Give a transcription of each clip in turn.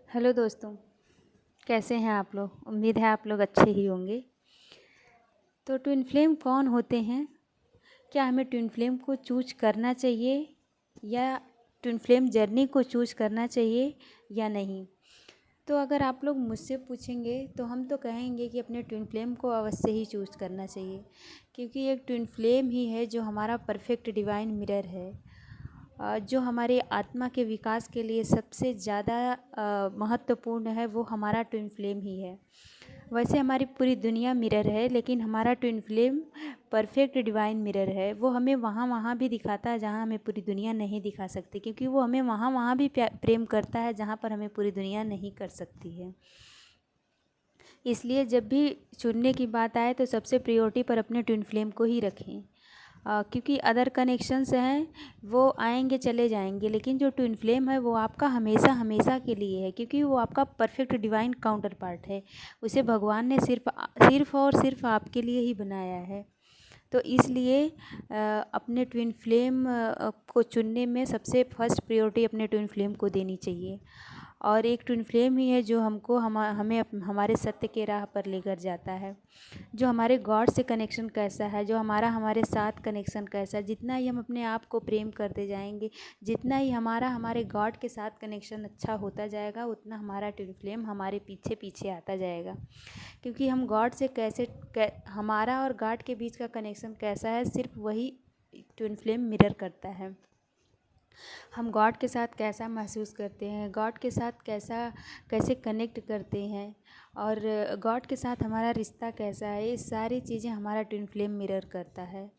Hello दोस्तों, कैसे हैं आप लोग। उम्मीद है आप लोग अच्छे ही होंगे। तो ट्विन फ्लेम कौन होते हैं, क्या हमें ट्विन फ्लेम को चूज करना चाहिए या ट्विन फ्लेम जर्नी को चूज करना चाहिए या नहीं। तो अगर आप लोग मुझसे पूछेंगे तो हम तो कहेंगे कि अपने ट्विन फ्लेम को अवश्य ही चूज करना चाहिए, क्योंकि एक ट्विन फ्लेम ही है जो हमारा परफेक्ट डिवाइन मिरर है, जो हमारे आत्मा के विकास के लिए सबसे ज़्यादा महत्वपूर्ण है। वो हमारा ट्विन फ्लेम ही है। वैसे हमारी पूरी दुनिया मिरर है, लेकिन हमारा twin flame perfect divine mirror है। वो हमें वहाँ वहाँ भी दिखाता है जहाँ हमें पूरी दुनिया नहीं दिखा सकती, क्योंकि वो हमें वहाँ वहाँ भी प्रेम करता है जहाँ पर हमें पूरी दुनिया नहीं कर सकती है। इसलिए जब भी चुनने की बात आए तो सबसे प्रायोरिटी पर अपने ट्विन फ्लेम को ही रखें, क्योंकि अदर कनेक्शंस हैं वो आएंगे चले जाएंगे, लेकिन जो ट्विन फ्लेम है वो आपका हमेशा हमेशा के लिए है, क्योंकि वो आपका परफेक्ट डिवाइन काउंटर पार्ट है। उसे भगवान ने सिर्फ और सिर्फ आपके लिए ही बनाया है। तो इसलिए अपने ट्विन फ्लेम को चुनने में सबसे फर्स्ट प्रायोरिटी अपने ट्विन फ्लेम को देनी चाहिए। और एक ट्विन फ्लेम ही है जो हमें हमारे सत्य के राह पर लेकर जाता है, जो हमारे गॉड से कनेक्शन कैसा है, जो हमारे साथ कनेक्शन कैसा है। जितना ही हम अपने आप को प्रेम करते जाएंगे, जितना ही हमारे गॉड के साथ कनेक्शन अच्छा होता जाएगा, उतना हमारा ट्विन फ्लेम हमारे पीछे पीछे आता जाएगा। क्योंकि हम गॉड से हमारा और गॉड के बीच का कनेक्शन कैसा है, सिर्फ वही ट्विन फ्लेम मिरर करता है। हम गॉड के साथ कैसा महसूस करते हैं, गॉड के साथ कैसे कनेक्ट करते हैं, और गॉड के साथ हमारा रिश्ता कैसा है, ये सारी चीज़ें हमारा ट्विन फ्लेम मिरर करता है।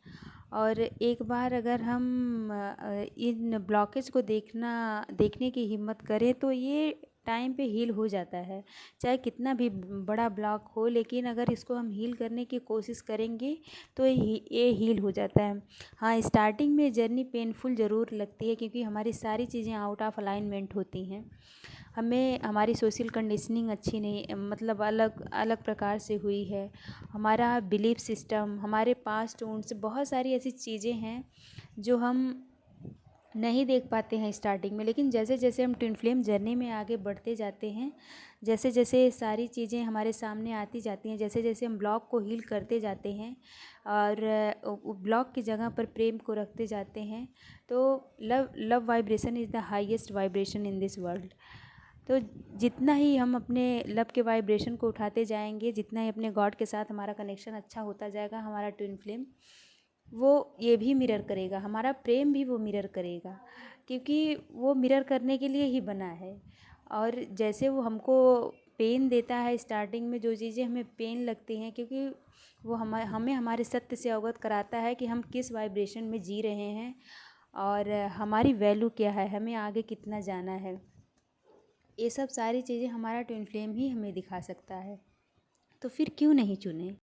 और एक बार अगर हम इन ब्लॉकेज को देखने की हिम्मत करें तो ये टाइम पे हील हो जाता है। चाहे कितना भी बड़ा ब्लॉक हो, लेकिन अगर इसको हम हील करने की कोशिश करेंगे तो ये हील हो जाता है। हाँ, स्टार्टिंग में जर्नी पेनफुल ज़रूर लगती है, क्योंकि हमारी सारी चीज़ें आउट ऑफ अलाइनमेंट होती हैं। हमारी सोशल कंडीशनिंग अच्छी नहीं, मतलब अलग अलग प्रकार से हुई है। हमारा बिलीफ सिस्टम, हमारे पास्ट वोंड्स, बहुत सारी ऐसी चीज़ें हैं जो हम नहीं देख पाते हैं स्टार्टिंग में। लेकिन जैसे जैसे हम ट्विन फ्लेम जर्नी में आगे बढ़ते जाते हैं, जैसे जैसे सारी चीज़ें हमारे सामने आती जाती हैं, जैसे जैसे हम ब्लॉक को हील करते जाते हैं और ब्लॉक की जगह पर प्रेम को रखते जाते हैं, तो love vibration is the highest vibration in this world. तो जितना ही हम अपने लव के वाइब्रेशन को उठाते जाएंगे, जितना ही अपने गॉड के साथ हमारा कनेक्शन अच्छा होता जाएगा, हमारा ट्विन फ्लेम वो ये भी मिरर करेगा, हमारा प्रेम भी वो मिरर करेगा, क्योंकि वो मिरर करने के लिए ही बना है। और जैसे वो हमको पेन देता है स्टार्टिंग में, जो चीज़ें हमें पेन लगती हैं, क्योंकि वो हमें हमारे सत्य से अवगत कराता है कि हम किस वाइब्रेशन में जी रहे हैं और हमारी वैल्यू क्या है, हमें आगे कितना जाना है। ये सब सारी चीज़ें हमारा ट्विन फ्लेम ही हमें दिखा सकता है। तो फिर क्यों नहीं चुने।